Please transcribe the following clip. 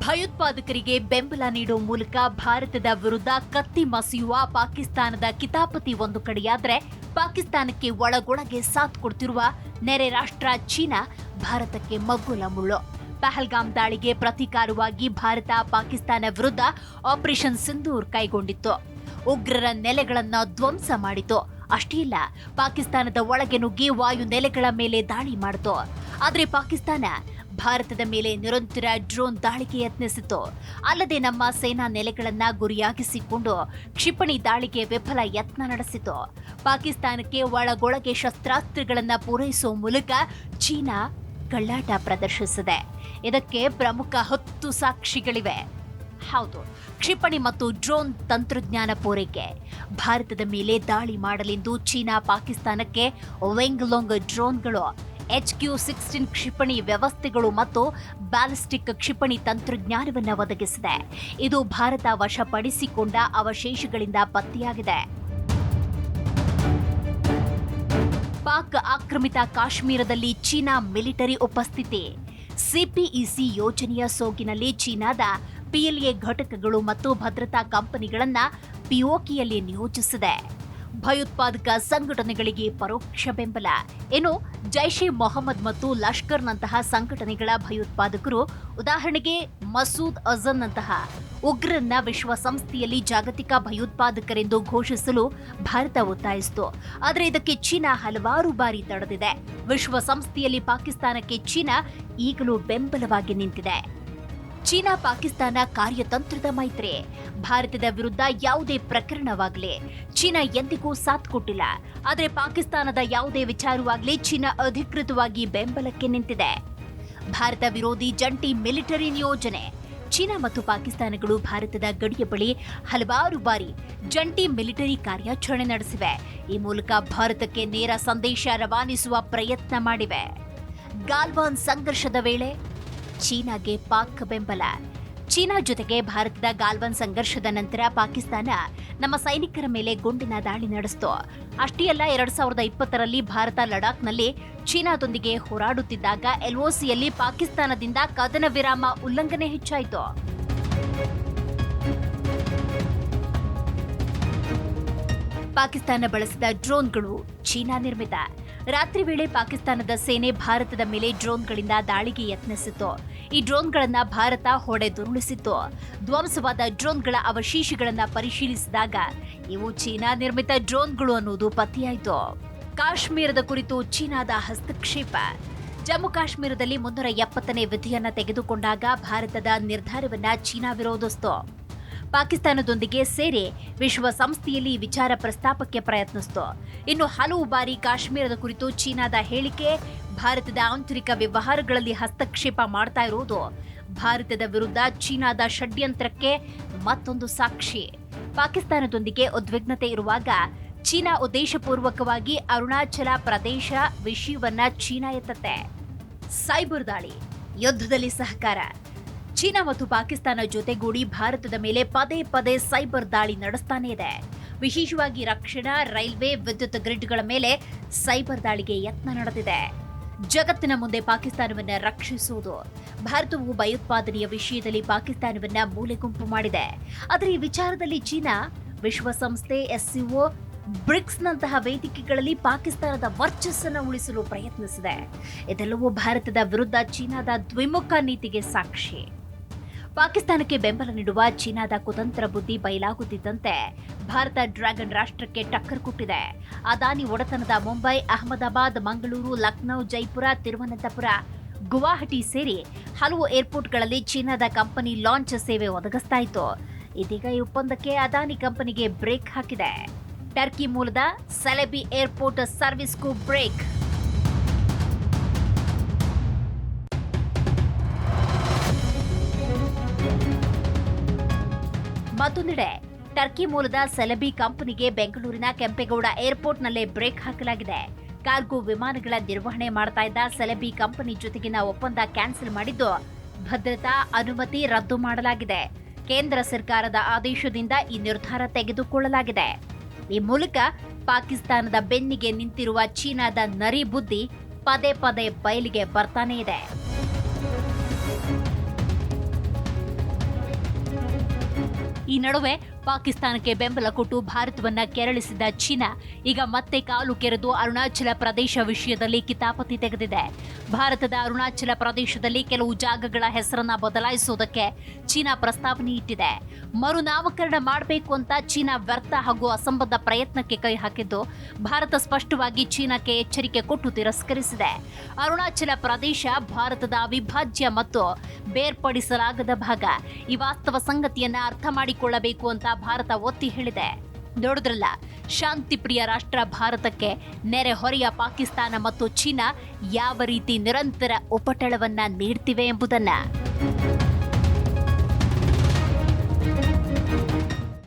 ಭಯೋತ್ಪಾದಕರಿಗೆ ಬೆಂಬಲ ನೀಡುವ ಮೂಲಕ ಭಾರತದ ವಿರುದ್ಧ ಕತ್ತಿ ಮಸೆಯುವ ಪಾಕಿಸ್ತಾನದ ಕಿತಾಪತಿ ಒಂದು ಕಡೆಯಾದರೆ, ಪಾಕಿಸ್ತಾನಕ್ಕೆ ಒಳಗೊಳಗೆ ಸಾಥ್ ಕೊಡ್ತಿರುವ ನೆರೆ ರಾಷ್ಟ್ರ ಚೀನಾ ಭಾರತಕ್ಕೆ ಮಗ್ಗುಲ ಮುಳ್ಳು. ಪಹಲ್ಗಾಮ್ ದಾಳಿಗೆ ಪ್ರತೀಕಾರವಾಗಿ ಭಾರತ ಪಾಕಿಸ್ತಾನ ವಿರುದ್ಧ ಆಪರೇಷನ್ ಸಿಂಧೂರ್ ಕೈಗೊಂಡಿತ್ತು. ಉಗ್ರರ ನೆಲೆಗಳನ್ನು ಧ್ವಂಸ ಮಾಡಿತು. ಅಷ್ಟೇ ಇಲ್ಲ, ಪಾಕಿಸ್ತಾನದ ಒಳಗೆ ನುಗ್ಗಿ ವಾಯು ನೆಲೆಗಳ ಮೇಲೆ ದಾಳಿ ಮಾಡಿತು. ಆದರೆ ಪಾಕಿಸ್ತಾನ ಭಾರತದ ಮೇಲೆ ನಿರಂತರ ಡ್ರೋನ್ ದಾಳಿಗೆ ಯತ್ನಿಸಿತು. ಅಲ್ಲದೆ ನಮ್ಮ ಸೇನಾ ನೆಲೆಗಳನ್ನ ಗುರಿಯಾಗಿಸಿಕೊಂಡು ಕ್ಷಿಪಣಿ ದಾಳಿಗೆ ವಿಫಲ ಯತ್ನ ನಡೆಸಿತು. ಪಾಕಿಸ್ತಾನಕ್ಕೆ ಒಳಗೊಳಗೆ ಶಸ್ತ್ರಾಸ್ತ್ರಗಳನ್ನ ಪೂರೈಸುವ ಮೂಲಕ ಚೀನಾ ಕಳ್ಳಾಟ ಪ್ರದರ್ಶಿಸಿದೆ. ಇದಕ್ಕೆ ಪ್ರಮುಖ 10 ಸಾಕ್ಷಿಗಳಿವೆ. ಹೌದು, ಕ್ಷಿಪಣಿ ಮತ್ತು ಡ್ರೋನ್ ತಂತ್ರಜ್ಞಾನ ಪೂರೈಕೆ. ಭಾರತದ ಮೇಲೆ ದಾಳಿ ಮಾಡಲೆಂದು ಚೀನಾ ಪಾಕಿಸ್ತಾನಕ್ಕೆ ವೆಂಗ್ಲೋಂಗ್ ಡ್ರೋನ್ಗಳು, HQ-16 ಕ್ಷಿಪಣಿ ವ್ಯವಸ್ಥೆಗಳು ಮತ್ತು ಬ್ಯಾಲಿಸ್ಟಿಕ್ ಕ್ಷಿಪಣಿ ತಂತ್ರಜ್ಞಾನವನ್ನು ಒದಗಿಸಿದೆ. ಇದು ಭಾರತ ವಶಪಡಿಸಿಕೊಂಡ ಅವಶೇಷಗಳಿಂದ ಪತ್ತೆಯಾಗಿದೆ. ಪಾಕ್ ಆಕ್ರಮಿತ ಕಾಶ್ಮೀರದಲ್ಲಿ ಚೀನಾ ಮಿಲಿಟರಿ ಉಪಸ್ಥಿತಿ. ಸಿಪಿಇಸಿ ಯೋಜನೆಯ ಸೋಗಿನಲ್ಲಿ ಚೀನಾದ PLA ಘಟಕಗಳು ಮತ್ತು ಭದ್ರತಾ ಕಂಪನಿಗಳನ್ನು ಪಿಒಕೆಯಲ್ಲಿ ನಿಯೋಜಿಸಿದೆ. ಭಯೋತ್ಪಾದಕ ಸಂಘಟನೆಗಳಿಗೆ ಪರೋಕ್ಷ ಬೆಂಬಲ. ಇನ್ನು ಜೈಷ್ ಎ ಮೊಹಮ್ಮದ್ ಮತ್ತು ಲಷ್ಕರ್ನಂತಹ ಸಂಘಟನೆಗಳ ಭಯೋತ್ಪಾದಕರು, ಉದಾಹರಣೆಗೆ ಮಸೂದ್ ಅಜರ್ನಂತಹ ಉಗ್ರರನ್ನ ವಿಶ್ವಸಂಸ್ಥೆಯಲ್ಲಿ ಜಾಗತಿಕ ಭಯೋತ್ಪಾದಕರೆಂದು ಘೋಷಿಸಲು ಭಾರತ ಒತ್ತಾಯಿಸಿತು. ಆದರೆ ಇದಕ್ಕೆ ಚೀನಾ ಹಲವಾರು ಬಾರಿ ತಡೆದಿದೆ. ವಿಶ್ವಸಂಸ್ಥೆಯಲ್ಲಿ ಪಾಕಿಸ್ತಾನಕ್ಕೆ ಚೀನಾ ಈಗಲೂ ಬೆಂಬಲವಾಗಿ ನಿಂತಿದೆ. ಚೀನಾ ಪಾಕಿಸ್ತಾನ ಕಾರ್ಯತಂತ್ರದ ಮೈತ್ರಿ. ಭಾರತದ ವಿರುದ್ಧ ಯಾವುದೇ ಪ್ರಕರಣವಾಗಲಿ ಚೀನಾ ಎಂದಿಗೂ ಸಾಥ್ ಕೊಟ್ಟಿಲ್ಲ. ಆದರೆ ಪಾಕಿಸ್ತಾನದ ಯಾವುದೇ ವಿಚಾರವಾಗಲಿ ಚೀನಾ ಅಧಿಕೃತವಾಗಿ ಬೆಂಬಲಕ್ಕೆ ನಿಂತಿದೆ. ಭಾರತ ವಿರೋಧಿ ಜಂಟಿ ಮಿಲಿಟರಿ ನಿಯೋಜನೆ. ಚೀನಾ ಮತ್ತು ಪಾಕಿಸ್ತಾನಗಳು ಭಾರತದ ಗಡಿಯ ಬಳಿ ಹಲವಾರು ಬಾರಿ ಜಂಟಿ ಮಿಲಿಟರಿ ಕಾರ್ಯಾಚರಣೆ ನಡೆಸಿವೆ. ಈ ಮೂಲಕ ಭಾರತಕ್ಕೆ ನೇರ ಸಂದೇಶ ರವಾನಿಸುವ ಪ್ರಯತ್ನ ಮಾಡಿವೆ. ಗಾಲ್ವಾನ್ ಸಂಘರ್ಷದ ವೇಳೆ ಚೀನಾಗೆ ಪಾಕ್ ಬೆಂಬಲ. ಚೀನಾ ಜೊತೆಗೆ ಭಾರತದ ಗಾಲ್ವಾನ್ ಸಂಘರ್ಷದ ನಂತರ ಪಾಕಿಸ್ತಾನ ನಮ್ಮ ಸೈನಿಕರ ಮೇಲೆ ಗುಂಡಿನ ದಾಳಿ ನಡೆಸಿತು. ಅಷ್ಟೇ ಅಲ್ಲ, 2020ರಲ್ಲಿ ಭಾರತ ಲಡಾಖ್ನಲ್ಲಿ ಚೀನಾದೊಂದಿಗೆ ಹೋರಾಡುತ್ತಿದ್ದಾಗ LOCಯಲ್ಲಿ ಪಾಕಿಸ್ತಾನದಿಂದ ಕದನ ವಿರಾಮ ಉಲ್ಲಂಘನೆ ಹೆಚ್ಚಾಯಿತು. ಪಾಕಿಸ್ತಾನ ಬಳಸಿದ ಡ್ರೋನ್ಗಳು ಚೀನಾ ನಿರ್ಮಿತ. ರಾತ್ರಿ ವೇಳೆ ಪಾಕಿಸ್ತಾನದ ಸೇನೆ ಭಾರತದ ಮೇಲೆ ಡ್ರೋನ್ಗಳಿಂದ ದಾಳಿಗೆ ಯತ್ನಿಸಿತು. ಈ ಡ್ರೋನ್ಗಳನ್ನು ಭಾರತ ಹೊಡೆದುರುಳಿಸಿತ್ತು. ಧ್ವಂಸವಾದ ಡ್ರೋನ್ಗಳ ಅವಶೇಷಗಳನ್ನು ಪರಿಶೀಲಿಸಿದಾಗ ಇವು ಚೀನಾ ನಿರ್ಮಿತ ಡ್ರೋನ್ಗಳು ಅನ್ನೋದು ಪತ್ತೆಯಾಯಿತು. ಕಾಶ್ಮೀರದ ಕುರಿತು ಚೀನಾದ ಹಸ್ತಕ್ಷೇಪ. ಜಮ್ಮು ಕಾಶ್ಮೀರದಲ್ಲಿ 370ನೇ ವಿಧಿಯನ್ನ ತೆಗೆದುಕೊಂಡಾಗ ಭಾರತದ ನಿರ್ಧಾರವನ್ನ ಚೀನಾ ವಿರೋಧಿಸಿತು. ಪಾಕಿಸ್ತಾನದೊಂದಿಗೆ ಸೇರಿ ವಿಶ್ವಸಂಸ್ಥೆಯಲ್ಲಿ ವಿಚಾರ ಪ್ರಸ್ತಾಪಕ್ಕೆ ಪ್ರಯತ್ನಿಸಿತು. ಇನ್ನು ಹಲವು ಬಾರಿ ಕಾಶ್ಮೀರದ ಕುರಿತು ಚೀನಾದ ಹೇಳಿಕೆ, ಭಾರತದ ಆಂತರಿಕ ವ್ಯವಹಾರಗಳಲ್ಲಿ ಹಸ್ತಕ್ಷೇಪ ಮಾಡ್ತಾ ಇರುವುದು ಭಾರತದ ವಿರುದ್ಧ ಚೀನಾದ ಷಡ್ಯಂತ್ರಕ್ಕೆ ಮತ್ತೊಂದು ಸಾಕ್ಷಿ. ಪಾಕಿಸ್ತಾನದೊಂದಿಗೆ ಉದ್ವಿಗ್ನತೆ ಇರುವಾಗ ಚೀನಾ ಉದ್ದೇಶಪೂರ್ವಕವಾಗಿ ಅರುಣಾಚಲ ಪ್ರದೇಶ ವಿಷಯವನ್ನ ಚೀನಾ ಎತ್ತತ್ತೆ. ಸೈಬರ್ ದಾಳಿ, ಯುದ್ಧದಲ್ಲಿ ಸಹಕಾರ. ಚೀನಾ ಮತ್ತು ಪಾಕಿಸ್ತಾನ ಜೊತೆಗೂಡಿ ಭಾರತದ ಮೇಲೆ ಪದೇ ಪದೇ ಸೈಬರ್ ದಾಳಿ ನಡೆಸ್ತಾನೇ ಇದೆ. ವಿಶೇಷವಾಗಿ ರಕ್ಷಣಾ, ರೈಲ್ವೆ, ವಿದ್ಯುತ್ ಗ್ರಿಡ್ಗಳ ಮೇಲೆ ಸೈಬರ್ ದಾಳಿಗೆ ಯತ್ನ ನಡೆದಿದೆ. ಜಗತ್ತಿನ ಮುಂದೆ ಪಾಕಿಸ್ತಾನವನ್ನ ರಕ್ಷಿಸುವುದು. ಭಾರತವು ಭಯೋತ್ಪಾದನೆಯ ವಿಷಯದಲ್ಲಿ ಪಾಕಿಸ್ತಾನವನ್ನ ಮೂಲೆಗುಂಪು ಮಾಡಿದೆ. ಆದರೆ ಈ ವಿಚಾರದಲ್ಲಿ ಚೀನಾ ವಿಶ್ವಸಂಸ್ಥೆ, SCO, ಬ್ರಿಕ್ಸ್ನಂತಹ ವೇದಿಕೆಗಳಲ್ಲಿ ಪಾಕಿಸ್ತಾನದ ವರ್ಚಸ್ಸನ್ನು ಉಳಿಸಲು ಪ್ರಯತ್ನಿಸಿದೆ. ಇದೆಲ್ಲವೂ ಭಾರತದ ವಿರುದ್ಧ ಚೀನಾದ ದ್ವಿಮುಖ ನೀತಿಗೆ ಸಾಕ್ಷಿ. ಪಾಕಿಸ್ತಾನಕ್ಕೆ ಬೆಂಬಲ ನೀಡುವ ಚೀನಾದ ಕುತಂತ್ರ ಬುದ್ಧಿ ಬಯಲಾಗುತ್ತಿದ್ದಂತೆ ಭಾರತ ಡ್ರ್ಯಾಗನ್ ರಾಷ್ಟ್ರಕ್ಕೆ ಟಕ್ಕರ್ ಕೊಟ್ಟಿದೆ. ಅದಾನಿ ಒಡೆತನದ ಮುಂಬೈ, ಅಹಮದಾಬಾದ್, ಮಂಗಳೂರು, ಲಕ್ನೌ, ಜೈಪುರ, ತಿರುವನಂತಪುರ, ಗುವಾಹಟಿ ಸೇರಿ ಹಲವು ಏರ್ಪೋರ್ಟ್ಗಳಲ್ಲಿ ಚೀನಾದ ಕಂಪನಿ ಲಾಂಚ್ ಸೇವೆ ಒದಗಿಸ್ತಾ ಇತ್ತು. ಇದೀಗ ಈ ಒಪ್ಪಂದಕ್ಕೆ ಅದಾನಿ ಕಂಪನಿಗೆ ಬ್ರೇಕ್ ಹಾಕಿದೆ. ಟರ್ಕಿ ಮೂಲದ ಸೆಲೆಬಿ ಏರ್ಪೋರ್ಟ್ ಸರ್ವಿಸ್ಗೂ ಬ್ರೇಕ್. ಮತ್ತೊಂದೆಡೆ ಟರ್ಕಿ ಮೂಲದ ಸೆಲೆಬಿ ಕಂಪನಿಗೆ ಬೆಂಗಳೂರಿನ ಕೆಂಪೇಗೌಡ ಏರ್ಪೋರ್ಟ್ನಲ್ಲೇ ಬ್ರೇಕ್ ಹಾಕಲಾಗಿದೆ. ಕಾರ್ಗೋ ವಿಮಾನಗಳ ನಿರ್ವಹಣೆ ಮಾಡ್ತಾ ಇದ್ದ ಸೆಲೆಬಿ ಕಂಪನಿ ಜೊತೆಗಿನ ಒಪ್ಪಂದ ಕ್ಯಾನ್ಸಲ್ ಮಾಡಿದ್ದು ಭದ್ರತಾ ಅನುಮತಿ ರದ್ದು ಮಾಡಲಾಗಿದೆ. ಕೇಂದ್ರ ಸರ್ಕಾರದ ಆದೇಶದಿಂದ ಈ ನಿರ್ಧಾರ ತೆಗೆದುಕೊಳ್ಳಲಾಗಿದೆ. ಈ ಮೂಲಕ ಪಾಕಿಸ್ತಾನದ ಬೆನ್ನಿಗೆ ನಿಂತಿರುವ ಚೀನಾದ ನರಿ ಬುದ್ಧಿ ಪದೇ ಪದೇ ಬಯಲಿಗೆ ಬರ್ತಾನೇ ಇದೆ. ಈ ನಡುವೆ ಪಾಕಿಸ್ತಾನಕ್ಕೆ ಬೆಂಬಲ ಕೊಟ್ಟು ಭಾರತವನ್ನ ಕೆರಳಿಸಿದ ಚೀನಾ ಈಗ ಮತ್ತೆ ಕಾಲು ಕೆರೆದು ಅರುಣಾಚಲ ಪ್ರದೇಶ ವಿಷಯದಲ್ಲಿ ಕಿತಾಪತಿ ತೆಗೆದಿದೆ. ಭಾರತದ ಅರುಣಾಚಲ ಪ್ರದೇಶದಲ್ಲಿ ಕೆಲವು ಜಾಗಗಳ ಹೆಸರನ್ನ ಬದಲಾಯಿಸುವುದಕ್ಕೆ ಚೀನಾ ಪ್ರಸ್ತಾವನೆ ಇಟ್ಟಿದೆ. ಮರುನಾಮಕರಣ ಮಾಡಬೇಕು ಅಂತ ಚೀನಾ ವ್ಯರ್ಥ ಹಾಗೂ ಅಸಂಬದ್ಧ ಪ್ರಯತ್ನಕ್ಕೆ ಕೈ ಹಾಕಿದ್ದು, ಭಾರತ ಸ್ಪಷ್ಟವಾಗಿ ಚೀನಾಕ್ಕೆ ಎಚ್ಚರಿಕೆ ಕೊಟ್ಟು ತಿರಸ್ಕರಿಸಿದೆ. ಅರುಣಾಚಲ ಪ್ರದೇಶ ಭಾರತದ ಅವಿಭಾಜ್ಯ ಮತ್ತು ಬೇರ್ಪಡಿಸಲಾಗದ ಭಾಗ. ಈ ವಾಸ್ತವ ಸಂಗತಿಯನ್ನ ಅರ್ಥ ಮಾಡಿಕೊಳ್ಳಬೇಕು ಅಂತ ಭಾರತ ಒತ್ತಿ ಹೇಳಿದೆ. ನೋಡಿದ್ರಲ್ಲ, ಶಾಂತಿಪ್ರಿಯ ರಾಷ್ಟ್ರ ಭಾರತಕ್ಕೆ ನೆರೆಹೊರೆಯ ಪಾಕಿಸ್ತಾನ ಮತ್ತು ಚೀನಾ ಯಾವ ರೀತಿ ನಿರಂತರ ಉಪಟಳವನ್ನ ನೀಡ್ತಿವೆ ಎಂಬುದನ್ನ.